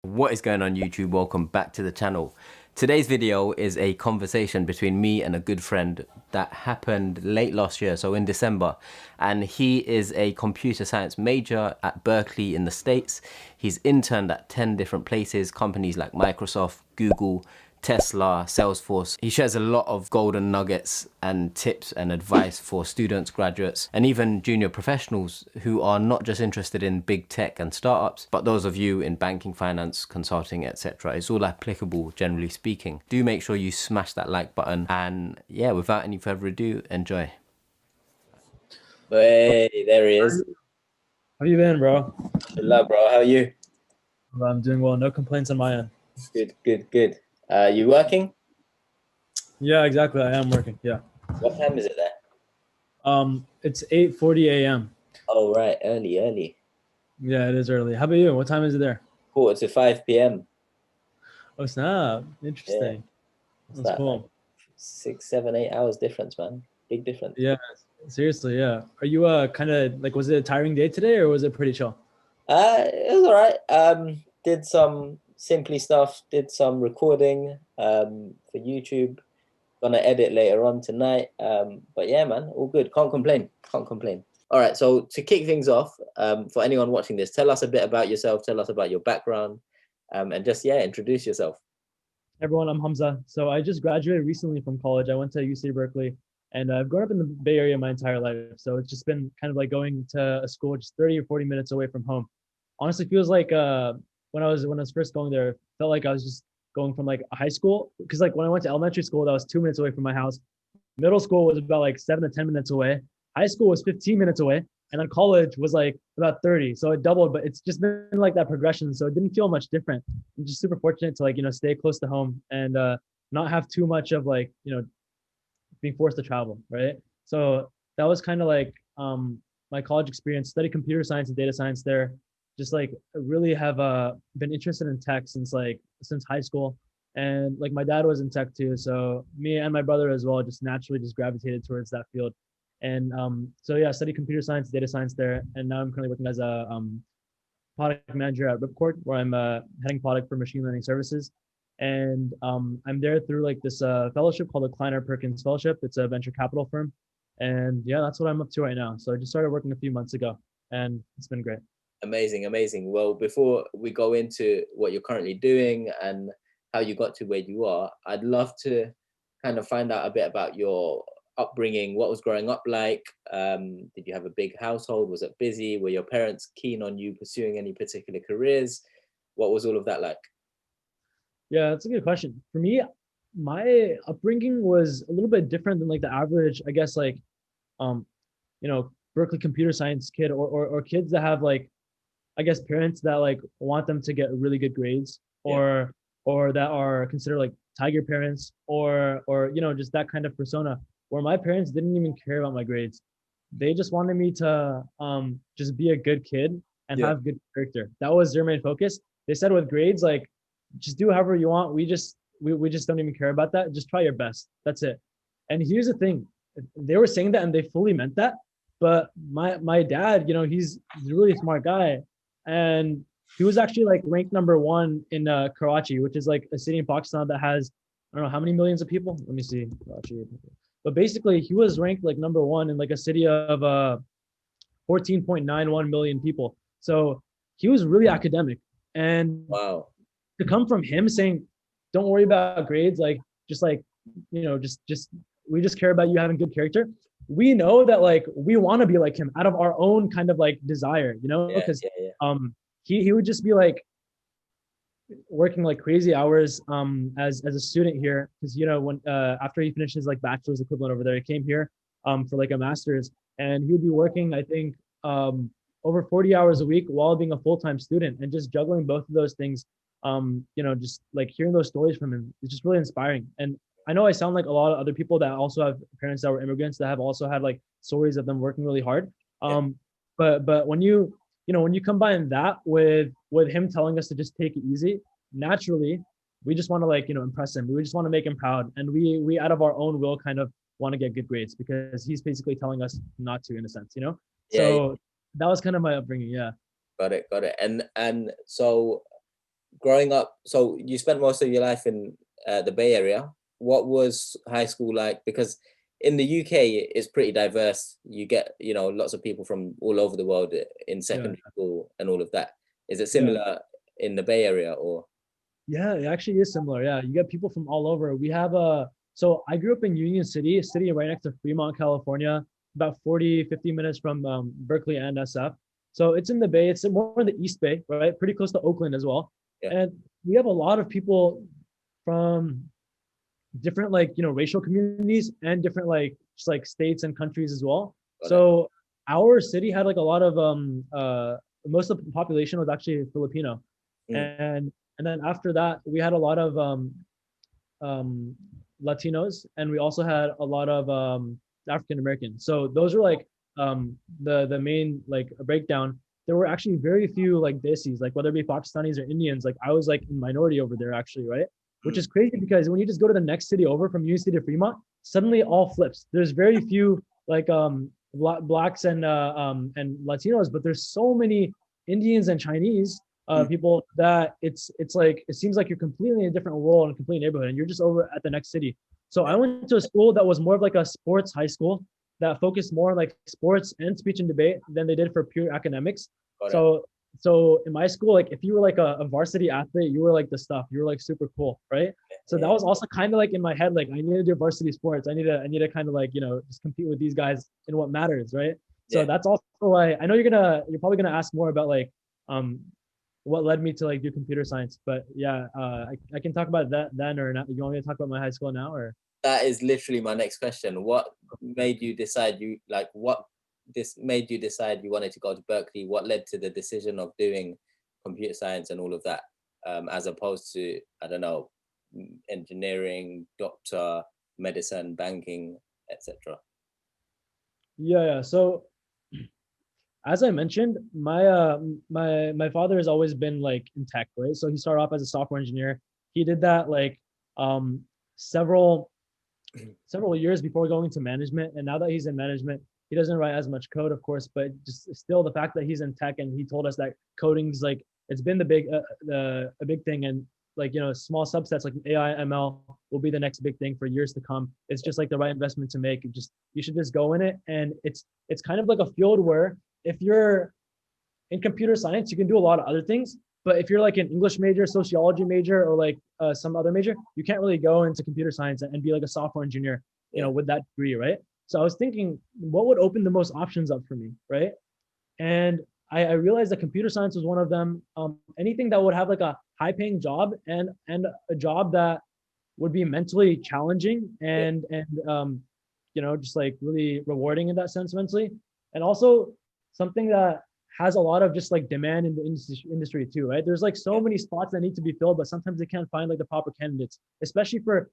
What is going on YouTube? Welcome back to the channel. Today's video is a conversation between me and a good friend that happened late last year, so in December. And he is a computer science major at Berkeley in the States. He's interned at 10 different places, companies like Microsoft, Google, Tesla, Salesforce. He shares a lot of golden nuggets and tips and advice for students, graduates, and even junior professionals who are not just interested in big tech and startups, but those of you in banking, finance, consulting, etc. It's all applicable, generally speaking. Do make sure you smash that like button. And yeah, without any further ado, enjoy. Hey, there he is. How you been, bro? Hello, bro. How are you? I'm doing well. No complaints on my end. Good. You working? Yeah, exactly. I am working. Yeah. What time is it there? It's 8:40 a.m. Oh, right. Early. Yeah, it is early. How about you? What time is it there? Quarter to 5 p.m. Oh, snap. Interesting. What's That's that? cool. Like 6, 7, 8 hours difference, man. Big difference. Yeah, seriously. Yeah. Are you kind of like, was it a tiring day today or was it pretty chill? It was all right. Did some simply stuff. Did some recording for YouTube. Gonna edit later on tonight. But yeah, man, all good. Can't complain. All right. So to kick things off, for anyone watching this, tell us a bit about yourself. Tell us about your background, and just introduce yourself. Everyone, I'm Hamza. So I just graduated recently from college. I went to UC Berkeley, and I've grown up in the Bay Area my entire life. So it's just been kind of like going to a school just 30 or 40 minutes away from home. Honestly, feels like when I was first going there, it felt like I was just going from like a high school, because like when I went to elementary school, that was 2 minutes away from my house. Middle school was about like 7 to 10 minutes away. High school was 15 minutes away, and then college was like about 30. So it doubled, but it's just been like that progression. So it didn't feel much different. I'm just super fortunate to like stay close to home and not have too much of like being forced to travel, right? So that was kind of like my college experience. Studied computer science and data science there. Just like really have been interested in tech since high school, and like my dad was in tech too. So me and my brother as well just naturally just gravitated towards that field. And so yeah, I studied computer science, data science there, and now I'm currently working as a product manager at Ripcord, where I'm heading product for machine learning services. And I'm there through like this fellowship called the Kleiner Perkins Fellowship. It's a venture capital firm. And yeah, that's what I'm up to right now. So I just started working a few months ago, and it's been great. Amazing. Well, before we go into what you're currently doing and how you got to where you are, I'd love to kind of find out a bit about your upbringing. What was growing up like? Did you have a big household? Was it busy? Were your parents keen on you pursuing any particular careers? What was all of that like? Yeah, that's a good question. For me, my upbringing was a little bit different than like the average, I guess, like, um, Berkeley computer science kid, or kids that have like, I guess, parents that like want them to get really good grades, Yeah. or that are considered like tiger parents, or just that kind of persona, where my parents didn't even care about my grades. They just wanted me to just be a good kid and Yeah. have good character. That was their main focus. They said with grades, like, just do however you want. We just don't even care about that. Just try your best. That's it. And here's the thing. They were saying that and they fully meant that. But my dad, he's a really smart guy. And he was actually like ranked number one in Karachi, which is like a city in Pakistan that has, I don't know how many millions of people. Let me see. Karachi. But basically, he was ranked like number one in like a city of 14.91 million people. So he was really academic. And Wow. to come from him saying, "Don't worry about grades, like just like just we just care about you having good character." We know that like we want to be like him out of our own kind of like desire, Yeah. because he would just be like working like crazy hours as a student here, because when after he finished his like bachelor's equivalent over there, he came here for like a master's, and he would be working, I think, over 40 hours a week while being a full-time student, and just juggling both of those things. Just like hearing those stories from him is just really inspiring. And I know I sound like a lot of other people that also have parents that were immigrants that have also had like stories of them working really hard. Yeah. But when you combine that with him telling us to just take it easy, naturally, we just want to like impress him. We just want to make him proud, and we out of our own will kind of want to get good grades because he's basically telling us not to, in a sense. Yeah. So that was kind of my upbringing. Yeah. Got it. And so growing up, so you spent most of your life in the Bay Area. What was high school like? Because in the UK, it's pretty diverse. You get, you know, lots of people from all over the world in Yeah. secondary school and all of that. Is it Yeah. similar in the Bay Area or? Yeah, it actually is similar. Yeah, you get people from all over. We have so I grew up in Union City, a city right next to Fremont, California, about 40, 50 minutes from Berkeley and SF. So it's in the Bay. It's more in the East Bay, right? Pretty close to Oakland as well. Yeah. And we have a lot of people from different like, you know, racial communities and different like just like states and countries as well. So our city had like a lot of most of the population was actually Filipino. And then after that, we had a lot of Latinos, and we also had a lot of African Americans. So those are like the main like breakdown. There were actually very few like Desis, like whether it be Pakistanis or Indians. Like I was like in minority over there actually, right? Which is crazy because when you just go to the next city over from Union City to Fremont, suddenly all flips. There's very few like blacks and Latinos, but there's so many Indians and Chinese people that it's like it seems like you're completely in a different world and a complete neighborhood, and you're just over at the next city. So I went to a school that was more of like a sports high school that focused more on like sports and speech and debate than they did for pure academics. So in my school, like if you were like a varsity athlete, you were like the stuff. You were like super cool, right? So that was also kind of like in my head, like I need to do varsity sports. I need to kind of like, you know, just compete with these guys in what matters, right? So that's also why I know you're probably gonna ask more about like what led me to like do computer science. But yeah, I can talk about that then or not. You want me to talk about my high school now or? That is literally my next question. What made you decide made you decide you wanted to go to Berkeley? What led to the decision of doing computer science and all of that, as opposed to, I don't know, engineering, doctor, medicine, banking, etc.? Yeah. So as I mentioned, my father has always been like in tech, right? So he started off as a software engineer. He did that like several years before going into management, and now that he's in management, he doesn't write as much code, of course, but just still the fact that he's in tech, and he told us that coding's like it's been a big thing, and like, you know, small subsets like AI ML will be the next big thing for years to come. It's just like the right investment to make. You should just go in it, and it's kind of like a field where if you're in computer science, you can do a lot of other things. But if you're like an English major, sociology major, or like some other major, you can't really go into computer science and be like a software engineer, you know, with that degree, right? So I was thinking, what would open the most options up for me, right? And I realized that computer science was one of them. Anything that would have like a high-paying job and a job that would be mentally challenging and you know, just like really rewarding in that sense mentally, and also something that has a lot of just like demand in the industry too, right? There's like so many spots that need to be filled, but sometimes they can't find like the proper candidates, especially for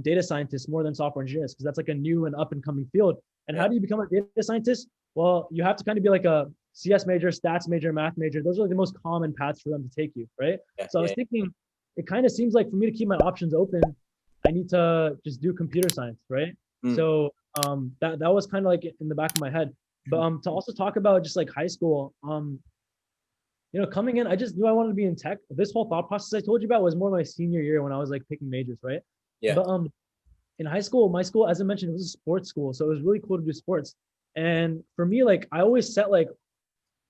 data scientists more than software engineers, because that's like a new and up and coming field. And how do you become a data scientist? Well, you have to kind of be like a CS major, stats major, math major. Those are like the most common paths for them to take you, right? So I was thinking, it kind of seems like for me to keep my options open, I need to just do computer science, right? So that was kind of like in the back of my head. But to also talk about just like high school, you know, coming in, I just knew I wanted to be in tech. This whole thought process I told you about was more my senior year when I was like picking majors, right? But in high school, my school, as I mentioned, it was a sports school, so it was really cool to do sports. And for me, like I always set like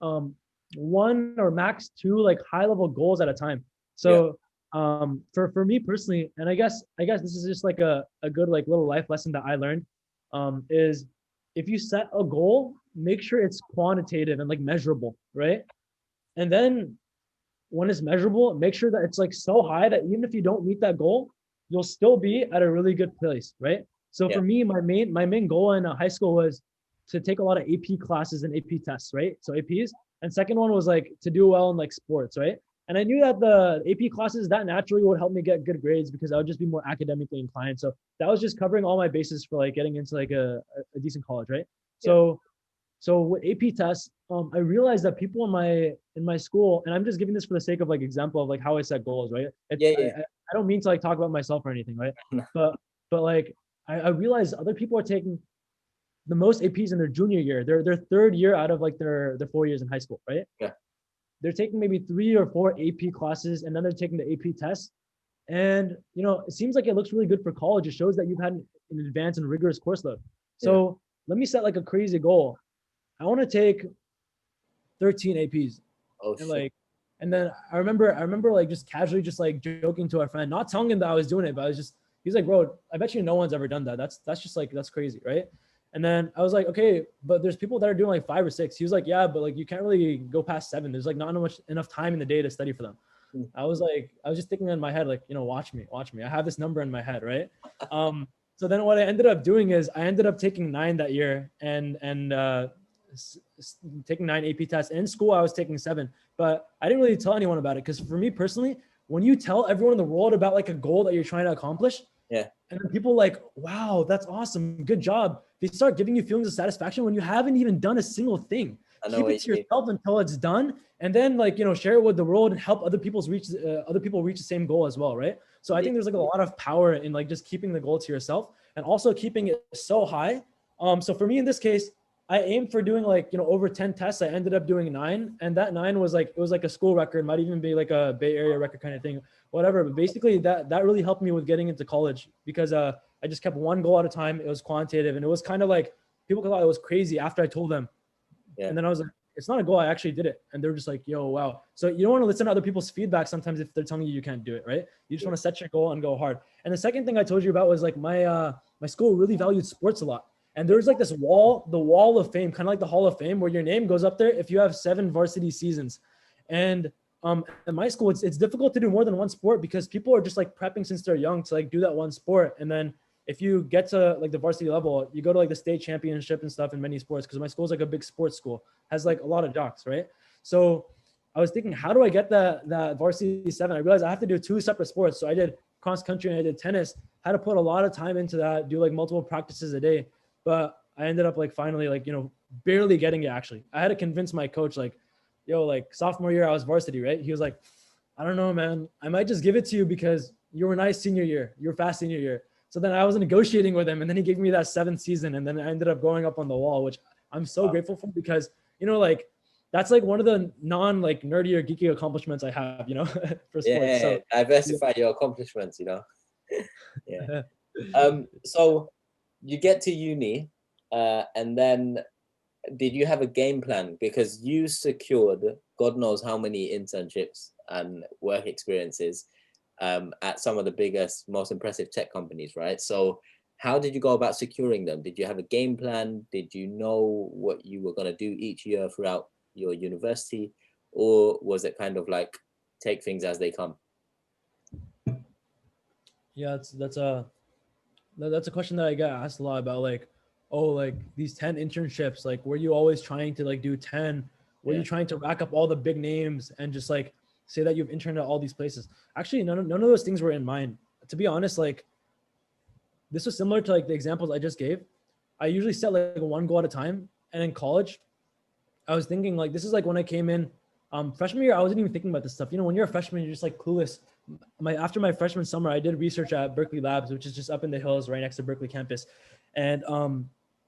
one or max two like high level goals at a time. So for me personally, and I guess this is just like a good like little life lesson that I learned, is if you set a goal, make sure it's quantitative and like measurable, right? And then when it's measurable, make sure that it's like so high that even if you don't meet that goal, you'll still be at a really good place, right? So for me, my main goal in high school was to take a lot of AP classes and AP tests, right? So APs. And second one was like to do well in like sports, right? And I knew that the AP classes that naturally would help me get good grades because I would just be more academically inclined. So that was just covering all my bases for like getting into like a decent college, right? So with AP tests, I realized that people in my school, and I'm just giving this for the sake of like example of like how I set goals, right? I don't mean to like talk about myself or anything, right? But like I realized other people are taking the most APs in their junior year, their third year out of like their 4 years in high school, right? they're taking maybe 3 or 4 AP classes, and then they're taking the AP test. And it seems like it looks really good for college. It shows that you've had an advanced and rigorous course load. So let me set like a crazy goal. I want to take 13 APs. Oh, And shit. like, and then I remember like just casually just like joking to our friend, not telling him that I was doing it, but he's like, bro, I bet you no one's ever done that. That's just like, that's crazy, right? And then I was like, okay, but there's people that are doing like 5 or 6. He was like, yeah, but like you can't really go past 7. There's like not enough time in the day to study for them. I was just thinking in my head, like, watch me. I have this number in my head, right? So then what I ended up doing is I ended up taking 9 that year and taking 9 AP tests. In school, I was taking 7, but I didn't really tell anyone about it. Because for me personally, when you tell everyone in the world about like a goal that you're trying to accomplish, and then people like, wow, that's awesome, good job. They start giving you feelings of satisfaction when you haven't even done a single thing. Keep it to yourself until it's done, and then like share it with the world and help other people reach the same goal as well, right? So I think there's like a lot of power in like just keeping the goal to yourself and also keeping it so high. So for me in this case, I aimed for doing like over 10 tests. I ended up doing 9, and that 9 was like, it was like a school record, might even be like a Bay Area record kind of thing, whatever. But basically that really helped me with getting into college because I just kept one goal at a time. It was quantitative, and it was kind of like people thought it was crazy after I told them. And then I was like, it's not a goal. I actually did it. And they're just like, yo, wow. So you don't want to listen to other people's feedback sometimes if they're telling you can't do it, right? You just want to set your goal and go hard. And the second thing I told you about was like my school really valued sports a lot. And there's like this wall, the wall of fame, kind of like the Hall of Fame, where your name goes up there if you have 7 varsity seasons. And in my school, it's difficult to do more than one sport because people are just like prepping since they're young to like do that one sport. And then if you get to like the varsity level, you go to like the state championship and stuff in many sports, because my school is like a big sports school, has like a lot of jocks, right? So I was thinking, how do I get that varsity 7? I realized I have to do 2 separate sports. So I did cross country and I did tennis. Had to put a lot of time into that, do like multiple practices a day. But I ended up like finally like, barely getting it actually. I had to convince my coach like, yo, like sophomore year I was varsity, right? He was like, I don't know, man. I might just give it to you because you were nice senior year. You were fast senior year. So then I was negotiating with him, and then he gave me that 7th season, and then I ended up going up on the wall, which I'm so grateful for because, like that's like one of the non like nerdy or geeky accomplishments I have, for sports. Yeah, so diversify your accomplishments, Yeah. So you get to uni, and then did you have a game plan? Because you secured God knows how many internships and work experiences at some of the biggest, most impressive tech companies, right? So how did you go about securing them? Did you have a game plan? Did you know what you were going to do each year throughout your university? Or was it kind of like take things as they come? Yeah, that's a question that I get asked a lot about, like, oh, like these 10 internships, like were you always trying to like do 10? Were you trying to rack up all the big names and just like say that you've interned at all these places? Actually, none of those things were in mind. To be honest, like this was similar to like the examples I just gave. I usually set like one goal at a time. And in college, I was thinking like, this is like when I came in freshman year, I wasn't even thinking about this stuff. When you're a freshman, you're just like clueless. After my freshman summer, I did research at Berkeley Labs, which is just up in the hills right next to Berkeley campus. And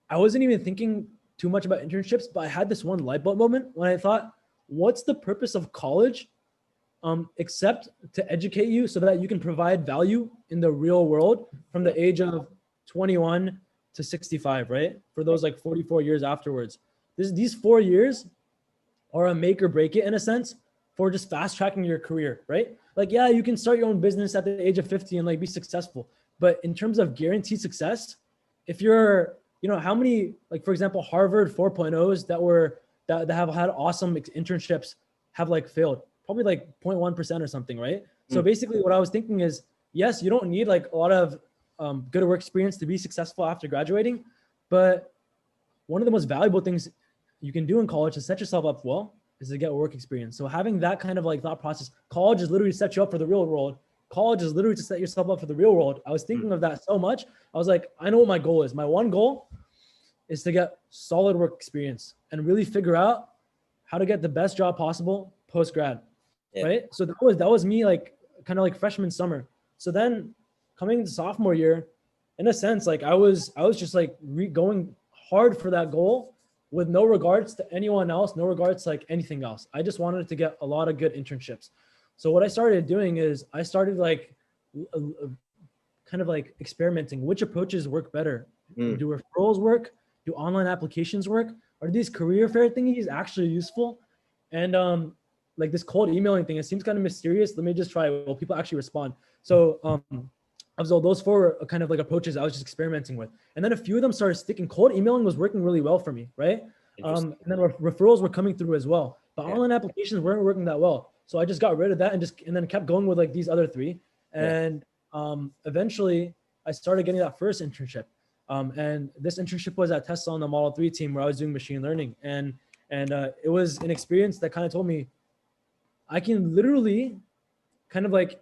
I wasn't even thinking too much about internships, but I had this one light bulb moment when I thought, what's the purpose of college except to educate you so that you can provide value in the real world from the age of 21 to 65, right? For those like 44 years afterwards. These 4 years are a make or break it in a sense for just fast tracking your career, right? Like, yeah, you can start your own business at the age of 50 and like be successful. But in terms of guaranteed success, if you're, how many, like, for example, Harvard 4.0s that have had awesome internships have like failed? Probably like 0.1% or something, right? So basically what I was thinking is, yes, you don't need like a lot of good work experience to be successful after graduating, but one of the most valuable things you can do in college to set yourself up well is to get work experience. So having that kind of like thought process, college is literally to set you up for the real world. College is literally to set yourself up for the real world. I was thinking of that so much. I was like, I know what my goal is. My one goal is to get solid work experience and really figure out how to get the best job possible post-grad, right? So that was me, like kind of like freshman summer. So then coming into sophomore year, in a sense, like I was just like going hard for that goal with no regards to anyone else, no regards to like anything else. I just wanted to get a lot of good internships. So what I started doing is I started like kind of like experimenting which approaches work better. Do referrals work? Do online applications work? Are these career fair thingies actually useful? And like this cold emailing thing, it seems kind of mysterious. Let me just try. Will people actually respond? So Afzal, those four kind of like approaches I was just experimenting with. And then a few of them started sticking. Cold emailing was working really well for me, right? And then referrals were coming through as well. But online applications weren't working that well. So I just got rid of that and then kept going with like these other three. And eventually I started getting that first internship. And this internship was at Tesla on the Model 3 team where I was doing machine learning. And it was an experience that kind of told me I can literally kind of like,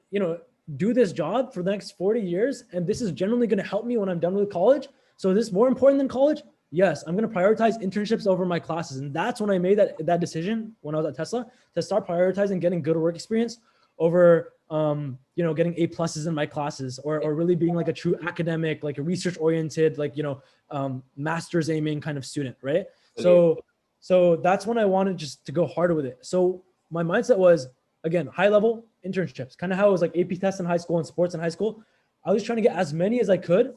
do this job for the next 40 years. And this is generally going to help me when I'm done with college. So is this more important than college? Yes, I'm going to prioritize internships over my classes. And that's when I made that decision when I was at Tesla to start prioritizing getting good work experience over, getting A+ in my classes or really being like a true academic, like a research oriented, like, master's aiming kind of student. Right. So that's when I wanted just to go harder with it. So my mindset was, again, high level internships, kind of how it was like AP tests in high school and sports in high school. I was trying to get as many as I could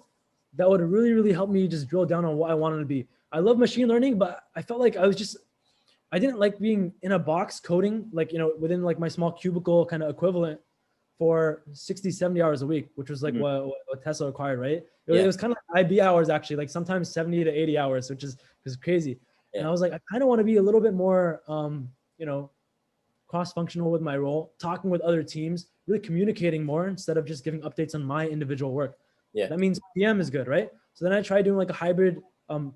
that would really, really help me just drill down on what I wanted to be. I love machine learning, but I felt like I didn't like being in a box coding, like, within like my small cubicle kind of equivalent for 60, 70 hours a week, which was like what Tesla required, right? It was kind of like IB hours actually, like sometimes 70 to 80 hours, which is crazy. And I was like, I kind of want to be a little bit more, cross-functional with my role, talking with other teams, really communicating more instead of just giving updates on my individual work. That means PM is good, right? So then I tried doing like a hybrid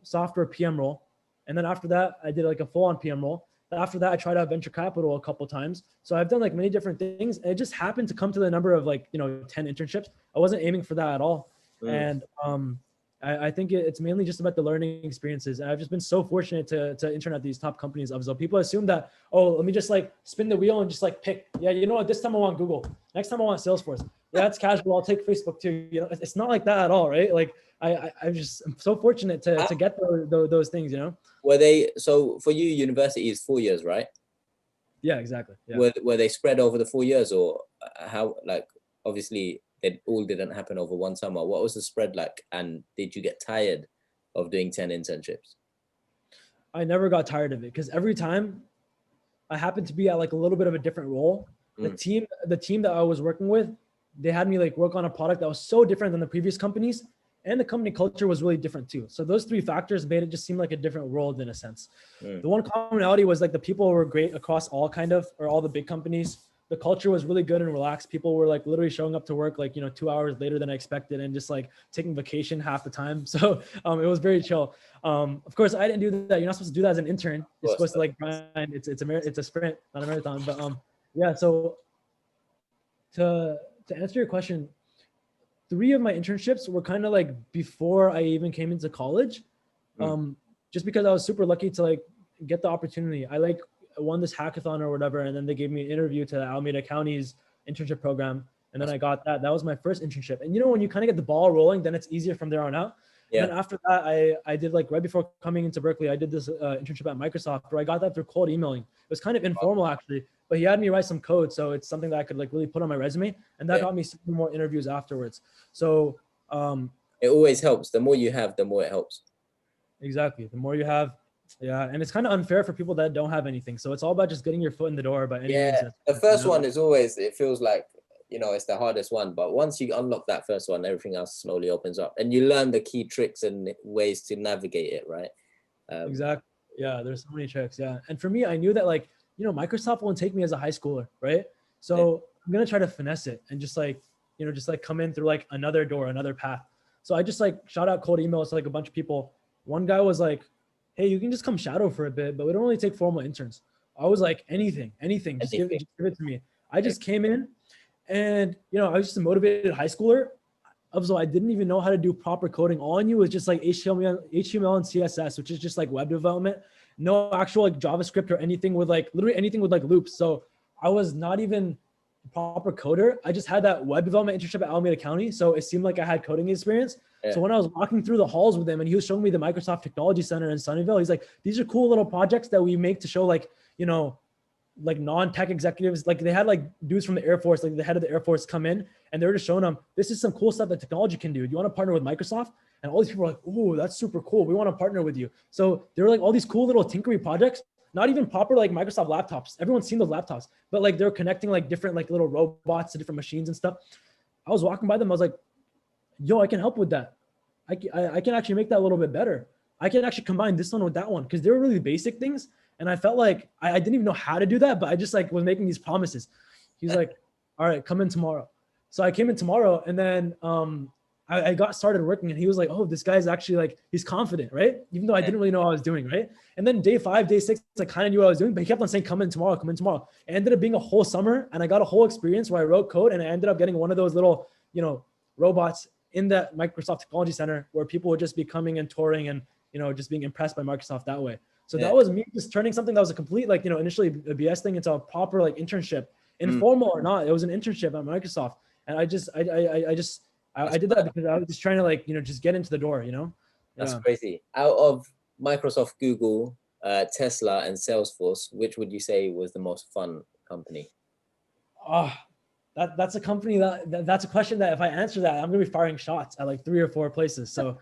software PM role. And then after that, I did like a full-on PM role. After that, I tried out venture capital a couple of times. So I've done like many different things. And it just happened to come to the number of like, 10 internships. I wasn't aiming for that at all. And I think it's mainly just about the learning experiences. And I've just been so fortunate to intern at these top companies. So people assume that, let me just like spin the wheel and just like pick. Yeah, you know what? This time I want Google. Next time I want Salesforce. Yeah, that's casual. I'll take Facebook too. It's not like that at all, right? Like I'm so fortunate to get those things. Were they, so for you, university is 4 years, right? Yeah, exactly. Yeah. Were they spread over the 4 years, or how? Like, obviously it all didn't happen over one summer. What was the spread like? And did you get tired of doing 10 internships? I never got tired of it because every time I happened to be at like a little bit of a different role. The team that I was working with, they had me like work on a product that was so different than the previous companies, and the company culture was really different too. So those three factors made it just seem like a different world in a sense. The one commonality was like the people were great across all the big companies. The culture was really good and relaxed. People were like literally showing up to work like 2 hours later than I expected and just like taking vacation half the time. So it was very chill. Of course, I didn't do that. You're not supposed to do that as an intern. You're supposed to like grind. It's a sprint, not a marathon. But yeah. So to answer your question, 3 of my internships were kind of like before I even came into college, just because I was super lucky to like get the opportunity. I like won this hackathon or whatever, and then they gave me an interview to Alameda County's internship program, and then I got that. That was my first internship. And when you kind of get the ball rolling, then it's easier from there on out. Yeah. And then after that, I did like right before coming into Berkeley, I did this internship at Microsoft where I got that through cold emailing. It was kind of informal actually, but he had me write some code. So it's something that I could like really put on my resume, and that got me some more interviews afterwards. So it always helps. The more you have, the more it helps. Exactly. The more you have. Yeah. And it's kind of unfair for people that don't have anything. So it's all about just getting your foot in the door by any means. The first one is always, it feels like, it's the hardest one, but once you unlock that first one, everything else slowly opens up and you learn the key tricks and ways to navigate it, right? Exactly. Yeah, there's so many tricks. Yeah. And for me, I knew that like, Microsoft won't take me as a high schooler, right? So I'm going to try to finesse it and just like, just like come in through like another door, another path. So I just like shot out cold emails to like a bunch of people. One guy was like, hey, you can just come shadow for a bit, but we don't really take formal interns. I was like, anything, just give it to me. I just came in and, I was just a motivated high schooler. So I didn't even know how to do proper coding. All I knew was just like HTML and CSS, which is just like web development. No actual like JavaScript or anything with like literally anything with like loops. So I was not even proper coder. I just had that web development internship at Alameda County. So it seemed like I had coding experience. Yeah. So when I was walking through the halls with him and he was showing me the Microsoft Technology Center in Sunnyvale, he's like, these are cool little projects that we make to show like, you know, like non-tech executives. Like they had like dudes from the Air Force, like the head of the Air Force come in and they were just showing them, this is some cool stuff that technology can do. Do you want to partner with Microsoft? And all these people were like, oh, that's super cool. We want to partner with you. So there were like all these cool little tinkery projects, not even proper like Microsoft laptops. Everyone's seen those laptops, but like they're connecting like different like little robots to different machines and stuff. I was walking by them. I was like, yo, I can help with that. I can actually make that a little bit better. I can actually combine this one with that one because they were really basic things. And I felt like I didn't even know how to do that, but I just like was making these promises. He was like, all right, come in tomorrow. So I came in tomorrow and then I got started working and he was like, oh, this guy's actually like, he's confident, right? Even though I didn't really know what I was doing, right? And then day 5, day 6, I kind of knew what I was doing, but he kept on saying, come in tomorrow, come in tomorrow. It ended up being a whole summer and I got a whole experience where I wrote code and I ended up getting one of those little, you know, robots in that Microsoft Technology Center where people would just be coming and touring and, you know, just being impressed by Microsoft that way. So that was me just turning something that was a complete, like, you know, initially a BS thing into a proper like internship, informal or not. It was an internship at Microsoft. And I did that because I was just trying to like, you know, just get into the door, you know? That's crazy. Out of Microsoft, Google, Tesla and Salesforce, which would you say was the most fun company? That's a company that's a question that if I answer that, I'm gonna be firing shots at like 3 or 4 places. So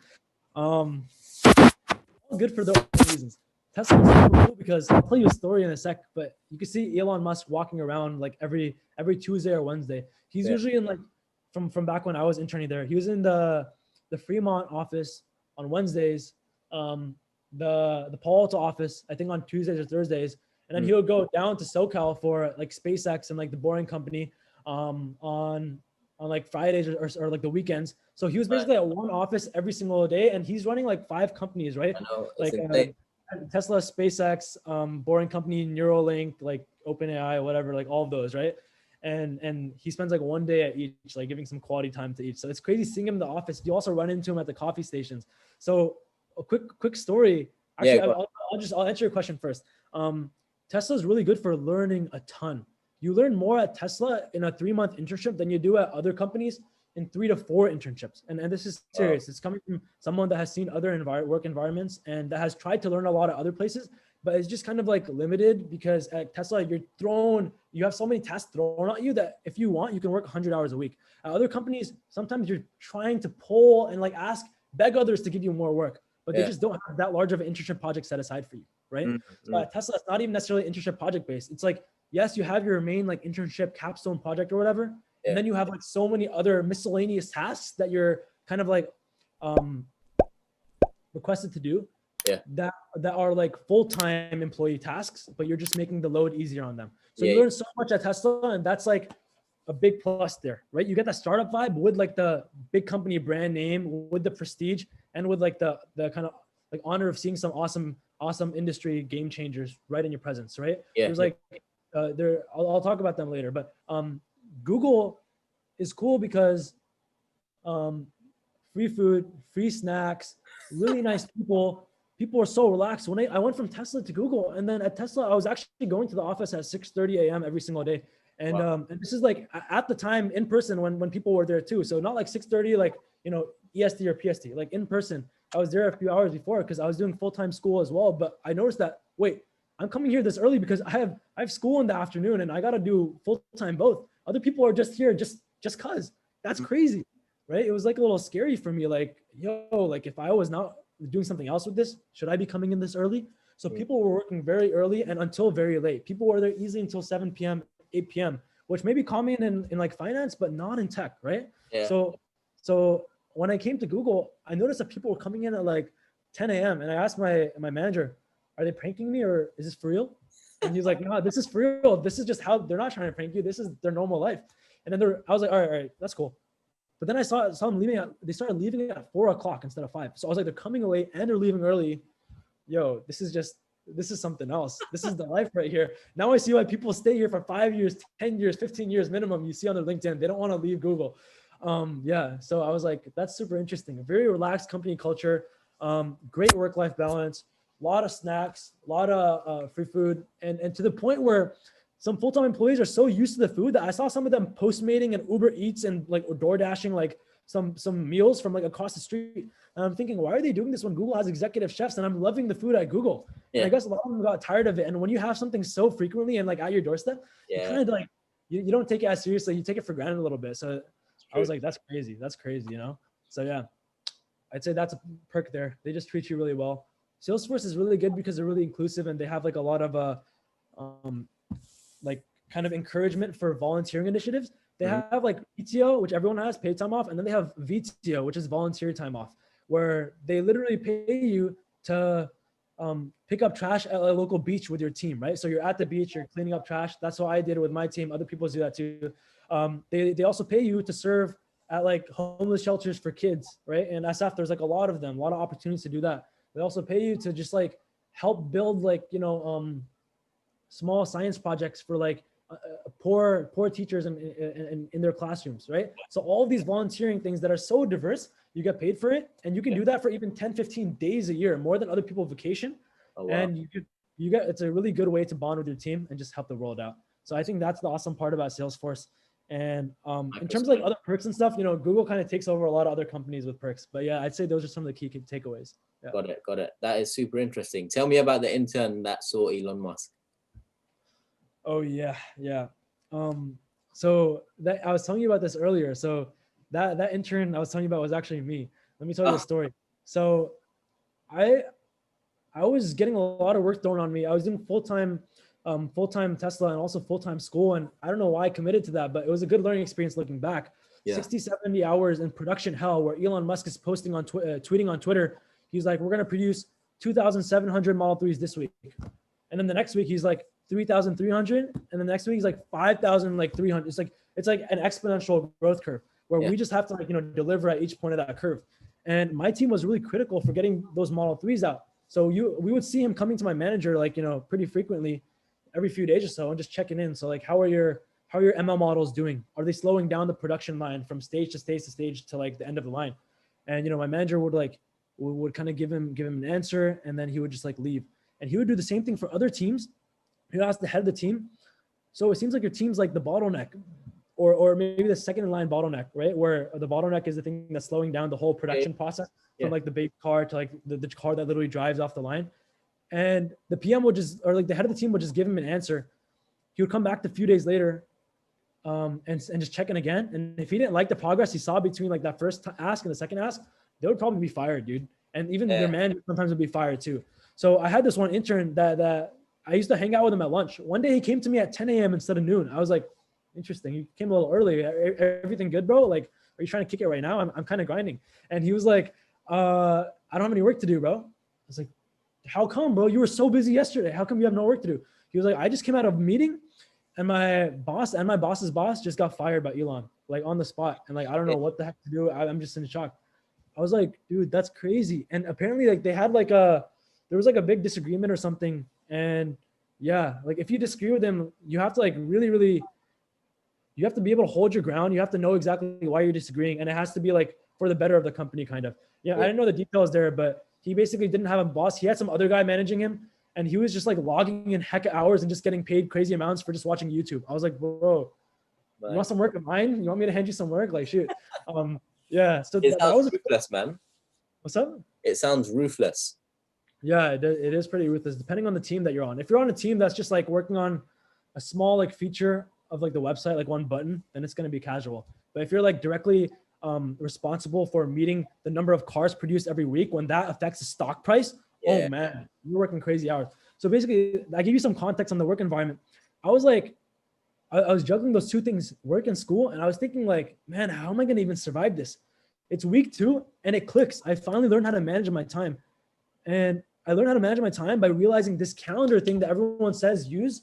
good for those reasons. Tesla is super cool because I'll tell you a story in a sec, but you can see Elon Musk walking around like every Tuesday or Wednesday. He's usually in like from back when I was interning there. He was in the Fremont office on Wednesdays, the Palo Alto office, I think on Tuesdays or Thursdays. And then he would go down to SoCal for like SpaceX and like the Boring Company on like Fridays or like the weekends. So he was basically at one office every single day and he's running like 5 companies, right? I know, like Tesla, SpaceX, Boring Company, Neuralink, like OpenAI, whatever, like all of those, right? And he spends like 1 day at each, like giving some quality time to each. So it's crazy seeing him in the office. You also run into him at the coffee stations. So a quick story. Actually, I'll answer your question first. Tesla is really good for learning a ton. You learn more at Tesla in a 3-month internship than you do at other companies in 3 to 4 internships. And this is serious. It's coming from someone that has seen other work environments and that has tried to learn a lot of other places, but it's just kind of like limited because at Tesla, you have so many tasks thrown at you that if you want, you can work 100 hours a week. At other companies, sometimes you're trying to pull and like beg others to give you more work, but they just don't have that large of an internship project set aside for you, right? So at Tesla, it's not even necessarily internship project based. It's like, yes, you have your main like internship capstone project or whatever, and then you have like so many other miscellaneous tasks that you're kind of like requested to do that are like full-time employee tasks, but you're just making the load easier on them. So you learn so much at Tesla and that's like a big plus there, right? You get that startup vibe with like the big company brand name, with the prestige and with like the kind of like honor of seeing some awesome industry game changers right in your presence, right? There's like, I'll talk about them later, but Google is cool because free food, free snacks, really nice people. People are so relaxed. When I went from Tesla to Google, and then at Tesla, I was actually going to the office at 6:30 a.m. every single day. And and this is like at the time in person when people were there too. So not like 6:30, like, you know, EST or PST, like in person. I was there a few hours before because I was doing full-time school as well. But I noticed that, wait, I'm coming here this early because I have school in the afternoon and I got to do full-time both. Other people are just here just cause. That's crazy, right? It was like a little scary for me. Like, yo, like if I was not doing something else with this, should I be coming in this early? So people were working very early and until very late. People were there easily until 7 p.m., 8 p.m., which may be common in like finance, but not in tech, right? Yeah. So when I came to Google, I noticed that people were coming in at like 10 a.m. And I asked my manager, are they pranking me or is this for real? And he's like, no, this is for real. This is just how they're not trying to prank you. This is their normal life. And then I was like, all right, that's cool. But then I saw them leaving they started leaving at 4 o'clock instead of 5. So I was like, they're coming away and they're leaving early. Yo, this is something else. This is the life right here. Now I see why people stay here for 5 years, 10 years, 15 years minimum. You see on their LinkedIn, they don't want to leave Google. So I was like, that's super interesting. A very relaxed company culture, great work-life balance, a lot of snacks, a lot of free food. And to the point where some full-time employees are so used to the food that I saw some of them Postmating and Uber Eats and like or door dashing like some meals from like across the street. And I'm thinking, why are they doing this when Google has executive chefs and I'm loving the food at Google? And I guess a lot of them got tired of it. And when you have something so frequently and like at your doorstep, you kind of like you don't take it as seriously. You take it for granted a little bit. So I was like, that's crazy. That's crazy, you know? So yeah, I'd say that's a perk there. They just treat you really well. Salesforce is really good because they're really inclusive and they have like a lot of like kind of encouragement for volunteering initiatives. They have like PTO, which everyone has, paid time off, and then they have VTO, which is volunteer time off, where they literally pay you to pick up trash at a local beach with your team, right? So you're at the beach, you're cleaning up trash. That's what I did with my team. Other people do that too. They also pay you to serve at like homeless shelters for kids, right? And SF, there's like a lot of them, a lot of opportunities to do that. They also pay you to just like help build like, you know, small science projects for like poor teachers in their classrooms, right? So all of these volunteering things that are so diverse, you get paid for it, and you can do that for even 10, 15 days a year, more than other people vacation. Oh, wow. And you get, it's a really good way to bond with your team and just help the world out. So I think that's the awesome part about Salesforce. And in terms of like other perks and stuff, you know, Google kind of takes over a lot of other companies with perks. But yeah, I'd say those are some of the key takeaways. Yeah. Got it. That is super interesting. Tell me about the intern that saw Elon Musk. Oh yeah. So that I was telling you about this earlier. So that intern I was telling you about was actually me. Let me tell you the story. So I was getting a lot of work thrown on me. I was doing full-time Tesla and also full-time school. And I don't know why I committed to that, but it was a good learning experience looking back. 60, 70 hours in production hell where Elon Musk is posting on tweeting on Twitter. He's like, we're going to produce 2,700 Model 3s this week. And then the next week he's like 3,300. And the next week he's like 5,300. It's like an exponential growth curve where we just have to like, you know, deliver at each point of that curve. And my team was really critical for getting those Model 3s out. So we would see him coming to my manager, like, you know, pretty frequently every few days or so and just checking in. So like, how are your ML models doing? Are they slowing down the production line from stage to stage to stage to like the end of the line? And, you know, my manager would kind of give him an answer, and then he would just like leave. And he would do the same thing for other teams. He would ask the head of the team. So it seems like your team's like the bottleneck or maybe the second in line bottleneck, right? Where the bottleneck is the thing that's slowing down the whole production process from like the big car to like the car that literally drives off the line. And the PM would just, or like the head of the team would just give him an answer. He would come back a few days later and just check in again. And if he didn't like the progress he saw between like that first ask and the second ask, they would probably be fired, dude. And even their manager sometimes would be fired too. So I had this one intern that I used to hang out with him at lunch. One day he came to me at 10 a.m. instead of noon. I was like, interesting. You came a little early. Everything good, bro? Like, are you trying to kick it right now? I'm kind of grinding. And he was like, I don't have any work to do, bro. I was like, how come, bro? You were so busy yesterday. How come you have no work to do? He was like, I just came out of a meeting and my boss and my boss's boss just got fired by Elon, like on the spot. And like, I don't know what the heck to do. I'm just in shock. I was like, dude, that's crazy. And apparently like they had like there was like a big disagreement or something. And yeah, like if you disagree with him, you have to like really, you have to be able to hold your ground. You have to know exactly why you're disagreeing. And it has to be like for the better of the company kind of. Yeah, I didn't know the details there, but he basically didn't have a boss. He had some other guy managing him. And he was just like logging in heck of hours and just getting paid crazy amounts for just watching YouTube. I was like, bro, you want some work of mine? You want me to hand you some work? Like, shoot. Yeah. So that was ruthless, man. What's up? It sounds ruthless. Yeah, it is pretty ruthless, depending on the team that you're on. If you're on a team that's just like working on a small like feature of like the website, like one button, then it's going to be casual. But if you're like directly responsible for meeting the number of cars produced every week, when that affects the stock price, oh man, you're working crazy hours. So basically, I give you some context on the work environment. I was like, I was juggling those two things, work and school. And I was thinking like, man, how am I going to even survive this? It's week 2 and it clicks. I finally learned how to manage my time. And I learned how to manage my time by realizing this calendar thing that everyone says use.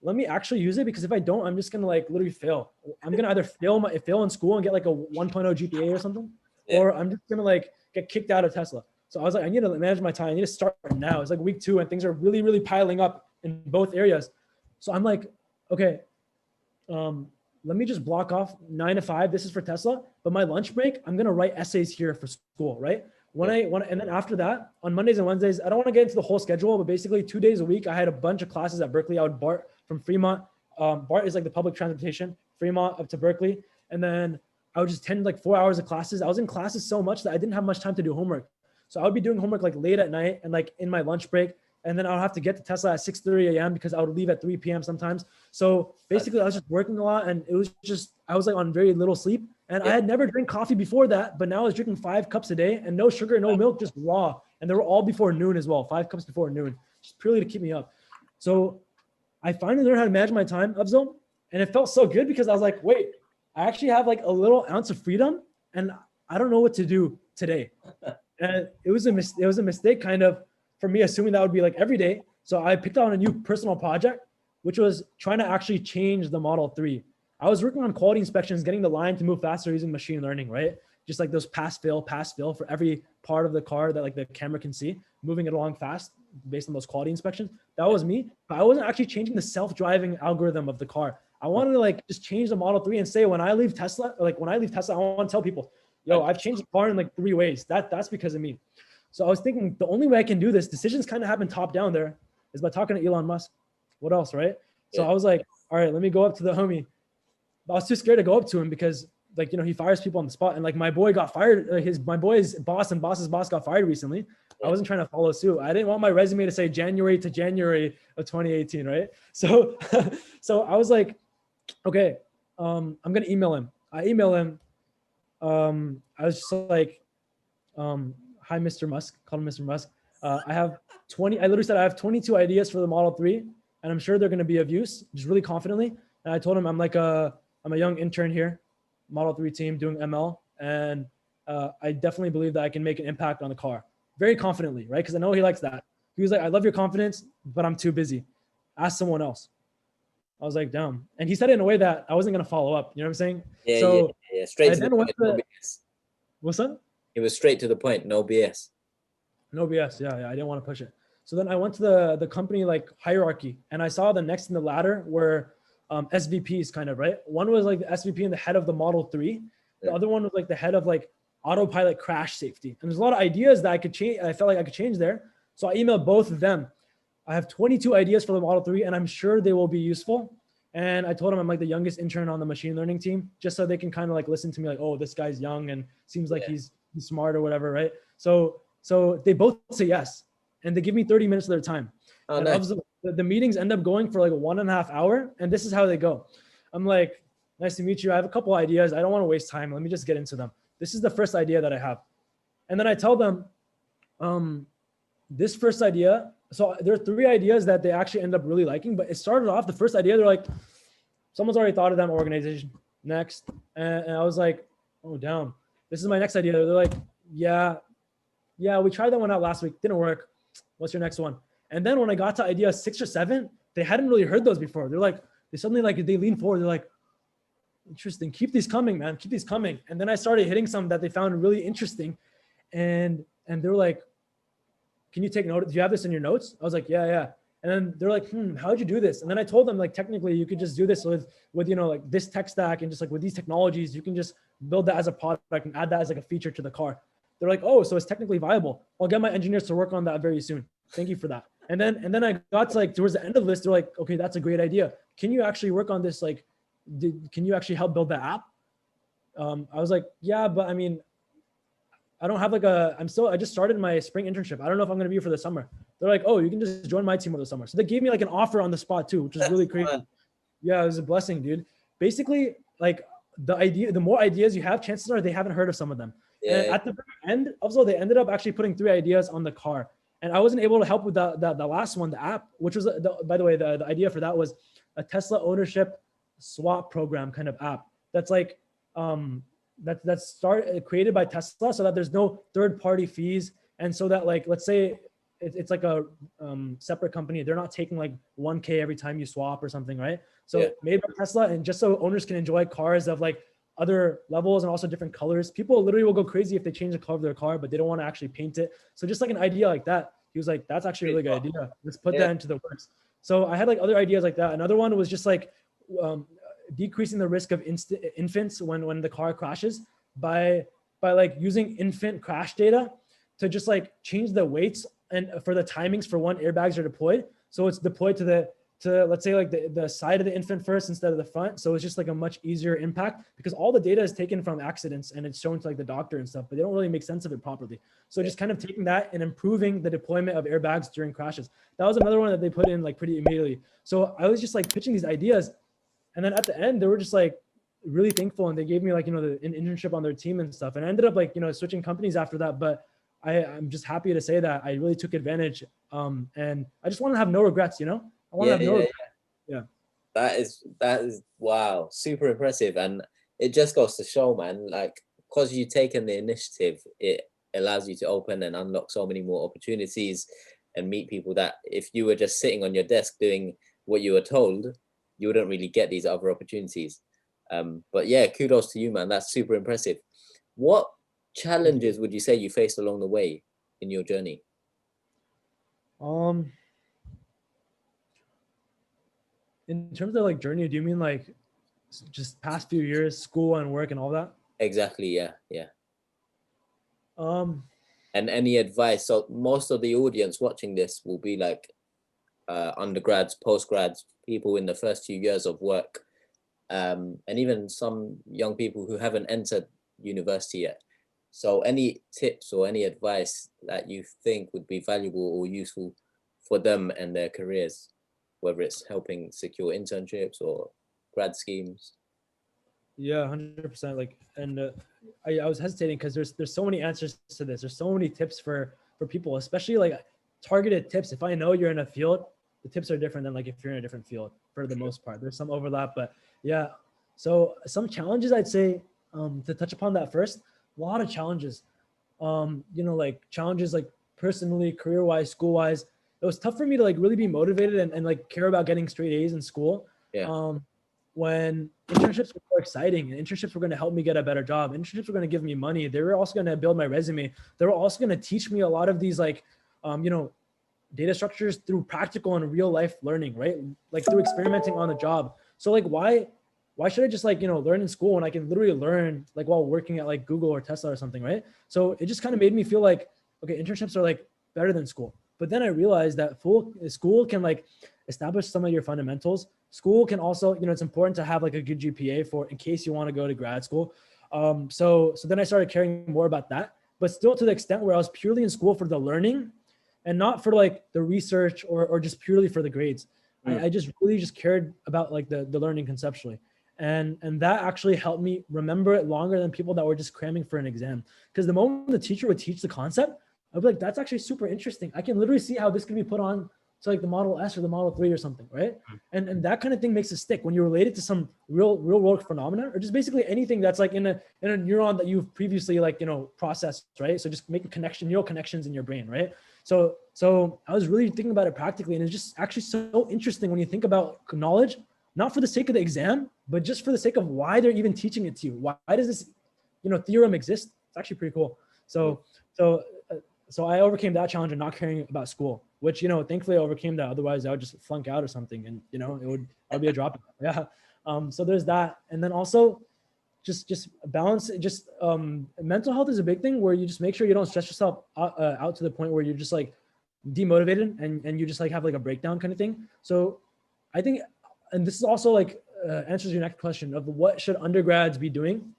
Let me actually use it, because if I don't, I'm just going to like literally fail. I'm going to either fail in school and get like a 1.0 GPA or something, or I'm just going to like get kicked out of Tesla. So I was like, I need to manage my time. I need to start now. It's like week 2 and things are really, really piling up in both areas. So I'm like, okay, let me just block off 9 to 5. This is for Tesla, but my lunch break, I'm going to write essays here for school, right? And then after that, on Mondays and Wednesdays, I don't want to get into the whole schedule, but basically 2 days a week, I had a bunch of classes at Berkeley. I would BART from Fremont BART is like the public transportation, Fremont up to Berkeley. And then I would just attend like 4 hours of classes. I was in classes so much that I didn't have much time to do homework. So I would be doing homework like late at night and like in my lunch break. And then I would have to get to Tesla at 6:30 a.m. because I would leave at 3 p.m. sometimes. So basically I was just working a lot, and it was just, I was like on very little sleep. And I had never drank coffee before that, but now I was drinking 5 cups a day and no sugar, no milk, just raw. And they were all before noon as well, 5 cups before noon, just purely to keep me up. So I finally learned how to manage my time, Afzal, and it felt so good because I was like, wait, I actually have like a little ounce of freedom, and I don't know what to do today. And it was a mistake kind of for me, assuming that would be like every day. So I picked on a new personal project, which was trying to actually change the Model 3. I was working on quality inspections, getting the line to move faster using machine learning, right? Just like those pass fail for every part of the car that like the camera can see, moving it along fast based on those quality inspections. That was me, but I wasn't actually changing the self-driving algorithm of the car. I wanted to like just change the Model 3 and say, when I leave Tesla, I want to tell people, yo, I've changed the car in like 3 ways. That's because of me. So I was thinking the only way I can do this, decisions kind of happen top down there, is by talking to Elon Musk. What else, right? So I was like, all right, let me go up to the homie. But I was too scared to go up to him because like, he fires people on the spot. And like my boy got fired, my boy's boss and boss's boss got fired recently. I wasn't trying to follow suit. I didn't want my resume to say January to January of 2018, right? So, so I was like, okay, I'm going to email him. I email him. I was just like, hi, Mr. Musk, called him Mr. Musk. I literally said I have 22 ideas for the Model 3, and I'm sure they're going to be of use, just really confidently. And I told him I'm a young intern here, Model 3 team doing ML. And I definitely believe that I can make an impact on the car very confidently, right? Because I know he likes that. He was like, I love your confidence, but I'm too busy. Ask someone else. I was like, damn. And he said it in a way that I wasn't going to follow up. You know what I'm saying? Yeah. Straight to the point. No BS. What's that? It was straight to the point. No BS. No BS. Yeah. I didn't want to push it. So then I went to the company like hierarchy, and I saw the next in the ladder were SVPs kind of, right? One was like the SVP and the head of the Model 3. The other one was like the head of like Autopilot crash safety. And there's a lot of ideas that I could change. I felt like I could change there. So I emailed both of them. I have 22 ideas for the Model 3, and I'm sure they will be useful. And I told them I'm like the youngest intern on the machine learning team, just so they can kind of like listen to me like, oh, this guy's young and seems like he's smart or whatever, right? So they both say yes, and they give me 30 minutes of their time. Oh, and nice. the meetings end up going for like 1.5 hours, and this is how they go. I'm like, nice to meet you. I have a couple ideas. I don't want to waste time. Let me just get into them. This is the first idea that I have. And then I tell them, this first idea, so there are 3 ideas that they actually end up really liking, but it started off, the first idea, they're like, someone's already thought of that organization. Next. And I was like, oh, damn. This is my next idea. They're like, yeah, we tried that one out last week. Didn't work. What's your next one? And then when I got to idea 6 or 7, they hadn't really heard those before. They're like, they lean forward. They're like, interesting. Keep these coming, man. Keep these coming. And then I started hitting some that they found really interesting. And they're like, can you take note? Do you have this in your notes? I was like, yeah. And then they're like, how'd you do this? And then I told them, like, technically you could just do this with like this tech stack, and just like with these technologies, you can just build that as a product and add that as like a feature to the car. They're like, oh, so it's technically viable. I'll get my engineers to work on that very soon. Thank you for that. And then I got to like towards the end of the list, they're like, okay, that's a great idea. Can you actually work on this? Like, can you actually help build the app? I was like, yeah, but I mean, I don't have like I just started my spring internship. I don't know if I'm going to be here for the summer. They're like, oh, you can just join my team over the summer. So they gave me like an offer on the spot too, which is really crazy. Fun. Yeah, it was a blessing, dude. Basically, like the more ideas you have, chances are they haven't heard of some of them. Yeah. And at the very end, also they ended up actually putting 3 ideas on the car. And I wasn't able to help with the last one, the app, which was, by the way, the idea for that was a Tesla ownership swap program kind of app. That's like, that's created by Tesla so that there's no third-party fees. And so that, like, let's say it's like a separate company. They're not taking like 1K every time you swap or something, right? So made by Tesla, and just so owners can enjoy cars of like other levels and also different colors. People literally will go crazy if they change the color of their car, but they don't want to actually paint it. So just like an idea like that, he was like, that's actually a really good idea. Let's put that into the works. So I had like other ideas like that. Another one was just like decreasing the risk of infants when the car crashes by like using infant crash data to just like change the weights and for the timings for when airbags are deployed. So it's deployed to to, let's say, like the side of the infant first instead of the front. So it's just like a much easier impact because all the data is taken from accidents and it's shown to like the doctor and stuff, but they don't really make sense of it properly. So just kind of taking that and improving the deployment of airbags during crashes. That was another one that they put in like pretty immediately. So I was just like pitching these ideas. And then at the end, they were just like really thankful. And they gave me like, an internship on their team and stuff. And I ended up like, switching companies after that. But I'm just happy to say that I really took advantage. And I just want to have no regrets, I want to have no regrets. Yeah. That is wow, super impressive. And it just goes to show, man, like, because you've taken the initiative, it allows you to open and unlock so many more opportunities and meet people that if you were just sitting on your desk doing what you were told, you wouldn't really get these other opportunities. But yeah, kudos to you, man. That's super impressive. What challenges would you say you faced along the way in your journey? In terms of like journey, do you mean like just past few years, school and work and all that? Exactly. Yeah. And any advice? So most of the audience watching this will be like undergrads, postgrads, people in the first few years of work, and even some young people who haven't entered university yet. So any tips or any advice that you think would be valuable or useful for them and their careers, whether it's helping secure internships or grad schemes? Yeah, 100%. Like, and I was hesitating because there's so many answers to this. There's so many tips for people, especially like targeted tips. If I know you're in a field, the tips are different than like if you're in a different field for the most part. There's some overlap, but yeah. So some challenges I'd say, to touch upon that first, a lot of challenges, like challenges like personally, career-wise, school-wise. It was tough for me to like really be motivated and like care about getting straight A's in school. Yeah. When internships were more exciting and internships were going to help me get a better job. Internships were going to give me money. They were also going to build my resume. They were also going to teach me a lot of these like, data structures through practical and real life learning, right? Like through experimenting on the job. So like, why should I just like, learn in school when I can literally learn like while working at like Google or Tesla or something, right? So it just kind of made me feel like, okay, internships are like better than school. But then I realized that school can like establish some of your fundamentals. School can also, it's important to have like a good GPA for in case you want to go to grad school. So then I started caring more about that, but still to the extent where I was purely in school for the learning and not for like the research or just purely for the grades. I just really just cared about like the learning conceptually. And that actually helped me remember it longer than people that were just cramming for an exam. Because the moment the teacher would teach the concept, I'd be like, that's actually super interesting. I can literally see how this can be put on to like the Model S or the Model 3 or something, right? And that kind of thing makes it stick when you relate it to some real world phenomena or just basically anything that's like in a neuron that you've previously like, processed, right? So just making neural connections in your brain, right? So I was really thinking about it practically, and it's just actually so interesting when you think about knowledge, not for the sake of the exam, but just for the sake of why they're even teaching it to you. Why does this, theorem exist? It's actually pretty cool. So I overcame that challenge of not caring about school, which, thankfully I overcame that. Otherwise I would just flunk out or something and, I'd be a dropout. Yeah. So there's that. And then also just balance, mental health is a big thing where you just make sure you don't stress yourself out to the point where you're just like demotivated and you just like have like a breakdown kind of thing. So I think, and this is also like answers your next question of what should undergrads be doing.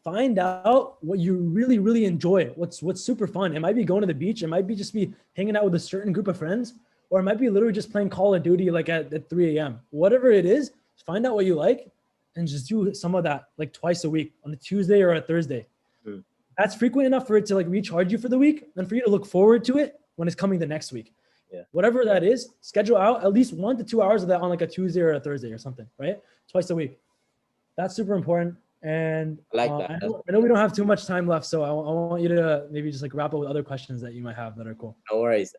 Find out what you really, really enjoy. What's super fun. It might be going to the beach. It might be just be hanging out with a certain group of friends, or it might be literally just playing Call of Duty like at 3 a.m. Whatever it is, find out what you like and just do some of that like twice a week on a Tuesday or a Thursday. That's frequent enough for it to like recharge you for the week and for you to look forward to it when it's coming the next week. Yeah. Whatever that is, schedule out at least 1 to 2 hours of that on like a Tuesday or a Thursday or something, right? Twice a week. That's super important. And I like that. I know we don't have too much time left, so I want you to maybe just like wrap up with other questions that you might have that are cool. No worries.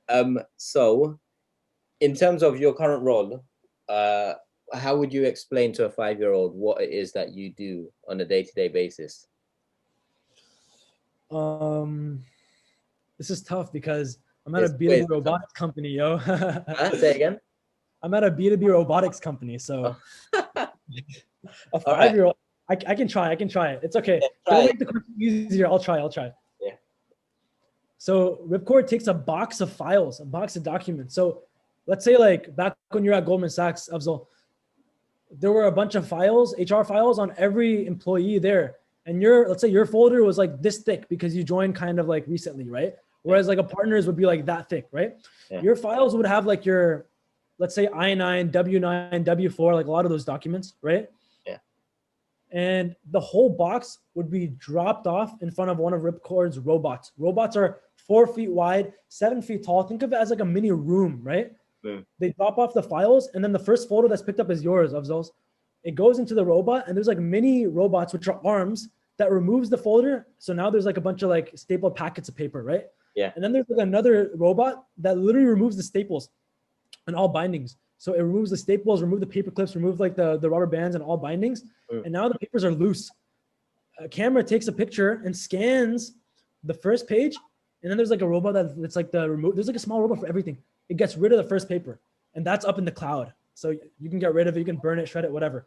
So in terms of your current role, how would you explain to a 5-year-old what it is that you do on a day-to-day basis? This is tough because I'm at a B2B robotics company, yo. Say again? I'm at a B2B robotics company, so a 5-year-old. I can try it. It's okay. Don't make the question easier. I'll try. So Ripcord takes a box of files, a box of documents. So let's say like back when you're at Goldman Sachs, Afzal, there were a bunch of files, HR files on every employee there. And let's say your folder was like this thick because you joined kind of like recently, right? Whereas like a partner's would be like that thick, right? Yeah. Your files would have like your, let's say I-9, W-9, W-4, like a lot of those documents, right? Yeah. And the whole box would be dropped off in front of one of Ripcord's robots. Robots are 4 feet wide, 7 feet tall. Think of it as like a mini room, right? Mm. They drop off the files, and then the first photo that's picked up is yours, Afzal's. It goes into the robot, and there's like mini robots, which are arms, that removes the folder. So now there's like a bunch of like stapled packets of paper, right? Yeah. And then there's like another robot that literally removes the staples and all bindings. So it removes the staples, remove the paper clips, remove like the rubber bands and all bindings. Mm. And now the papers are loose. A camera takes a picture and scans the first page. And then there's like a robot that's like the remote. There's like a small robot for everything. It gets rid of the first paper, and that's up in the cloud. So you can get rid of it, you can burn it, shred it, whatever.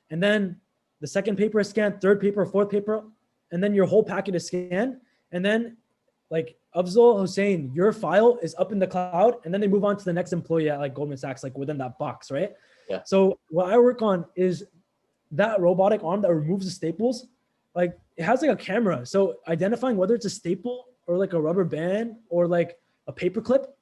And then the second paper is scanned, third paper, fourth paper, and then your whole packet is scanned. And then like Afzal, Hussein, your file is up in the cloud, and then they move on to the next employee at like Goldman Sachs, like within that box, right? Yeah. So what I work on is that robotic arm that removes the staples. Like it has like a camera. So identifying whether it's a staple or like a rubber band or like a paper clip,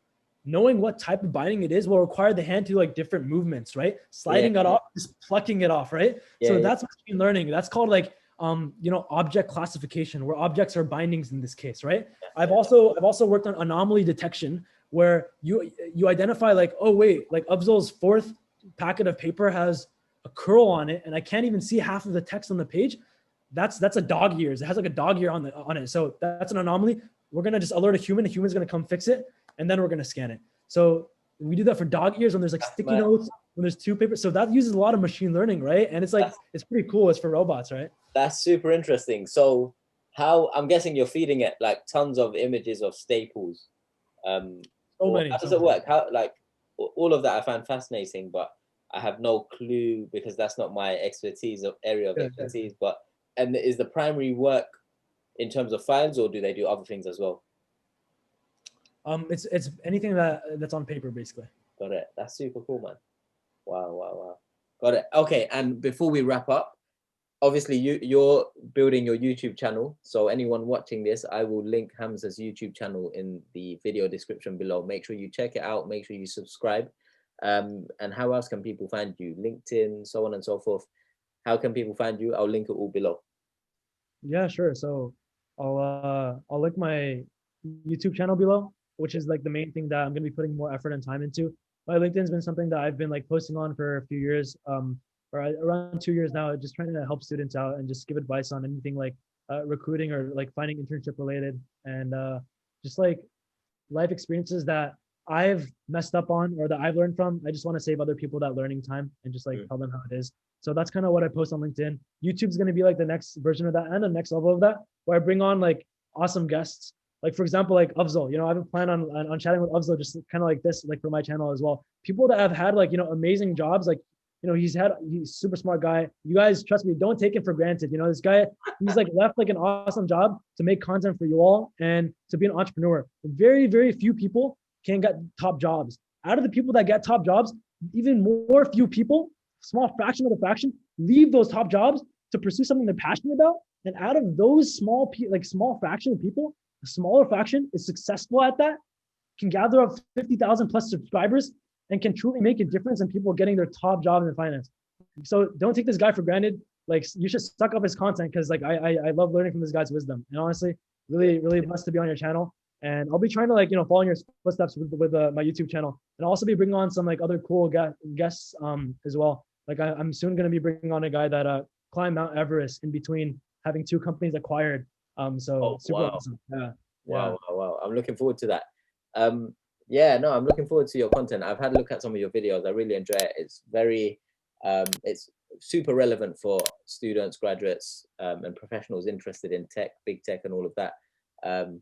knowing what type of binding it is will require the hand to like different movements, right? Sliding it off, just plucking it off, right? So that's machine learning. That's called like object classification, where objects are bindings in this case, right? I've also worked on anomaly detection, where you identify like, oh wait, like Afzal's fourth packet of paper has a curl on it, and I can't even see half of the text on the page. That's a dog ears. It has like a dog ear on it. So that's an anomaly. We're gonna just alert a human. A human's gonna come fix it, and then we're gonna scan it. So we do that for dog ears when there's like sticky notes, when there's two papers. So that uses a lot of machine learning, right? And it's like it's pretty cool. It's for robots, right? That's super interesting. So I'm guessing you're feeding it like tons of images of staples. So many. How does it work? How, like, all of that I find fascinating, but I have no clue because that's not my expertise or area of expertise. But and is the primary work in terms of files, or do they do other things as well? It's anything that's on paper, basically. Got it. That's super cool, man. Wow. Got it. Okay, and before we wrap up, obviously you're building your YouTube channel. So anyone watching this, I will link Hamza's YouTube channel in the video description below. Make sure you check it out. Make sure you subscribe. And how else can people find you? LinkedIn, so on and so forth. How can people find you? I'll link it all below. Yeah, sure. So I'll link my YouTube channel below, which is like the main thing that I'm gonna be putting more effort and time into. My LinkedIn's been something that I've been like posting on for a few years, or around 2 years now, just trying to help students out and just give advice on anything like recruiting or like finding internship related, and just like life experiences that I've messed up on or that I've learned from. I just want to save other people that learning time and just like tell them how it is. So that's kind of what I post on LinkedIn. YouTube's going to be like the next version of that and the next level of that, where I bring on like awesome guests. Like for example, like Afzal, I have a plan on chatting with Afzal, just kind of like this, like for my channel as well. People that have had like, amazing jobs, like, he's a super smart guy. You guys, trust me, don't take it for granted. This guy, he's like left like an awesome job to make content for you all and to be an entrepreneur. Very, very few people can get top jobs. Out of the people that get top jobs, even more few people, small fraction of the fraction, leave those top jobs to pursue something they're passionate about. And out of those small fraction of people, a smaller fraction is successful at that, can gather up 50,000 plus subscribers, and can truly make a difference in people getting their top jobs in finance. So don't take this guy for granted. Like, you should suck up his content, because like I love learning from this guy's wisdom. And honestly, really, really blessed to be on your channel. And I'll be trying to follow in your footsteps with my YouTube channel, and I'll also be bringing on some like other cool guests as well. Like I'm soon going to be bringing on a guy that climbed Mount Everest in between having 2 companies acquired. Super awesome. Yeah. Wow. I'm looking forward to that. I'm looking forward to your content. I've had a look at some of your videos. I really enjoy it. It's very, it's super relevant for students, graduates, and professionals interested in tech, big tech, and all of that.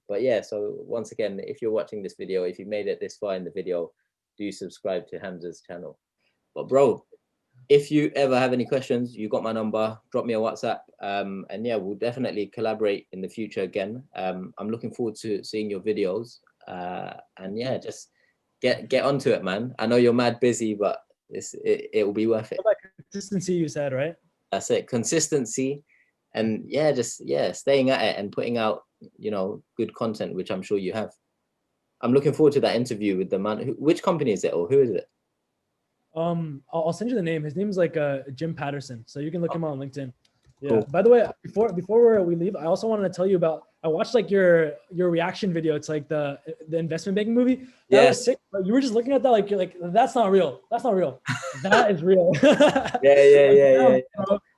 But yeah, so once again, if you're watching this video, if you made it this far in the video, do subscribe to Hamza's channel. But bro, if you ever have any questions, you got my number, drop me a WhatsApp. And yeah, we'll definitely collaborate in the future again. I'm looking forward to seeing your videos. And yeah, just get onto it, man. I know you're mad busy, but it will be worth it. What about consistency, you said, right? That's it. Consistency, and just staying at it and putting out, good content, which I'm sure you have. I'm looking forward to that interview with the man. Which company is it, or who is it? I'll send you the name. His name's like Jim Patterson, so you can look him on LinkedIn. Yeah. Cool. By the way, before we leave, I also wanted to tell you about. I watched like your reaction video. It's like the investment banking movie. That was sick. But you were just looking at that like you're like, that's not real. That's not real. That is real. Yeah.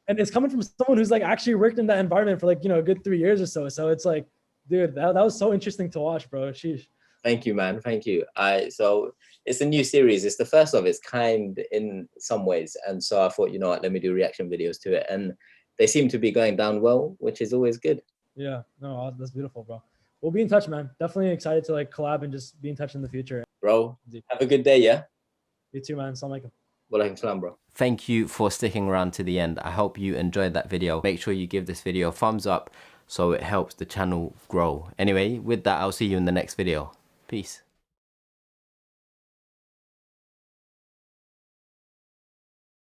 And it's coming from someone who's like actually worked in that environment for like a good 3 years or so. So it's like, dude, that was so interesting to watch, bro. Sheesh. Thank you, man. Thank you. So it's a new series. It's the first of its kind in some ways, and so I thought, what, let me do reaction videos to it, and they seem to be going down well, which is always good. Yeah, no, that's beautiful, bro. We'll be in touch, man. Definitely excited to like collab and just be in touch in the future. Bro, have a good day, yeah? You too, man. Assalamu alaikum. Walaikum salam, bro. Thank you for sticking around to the end. I hope you enjoyed that video. Make sure you give this video a thumbs up so it helps the channel grow. Anyway, with that, I'll see you in the next video. Peace.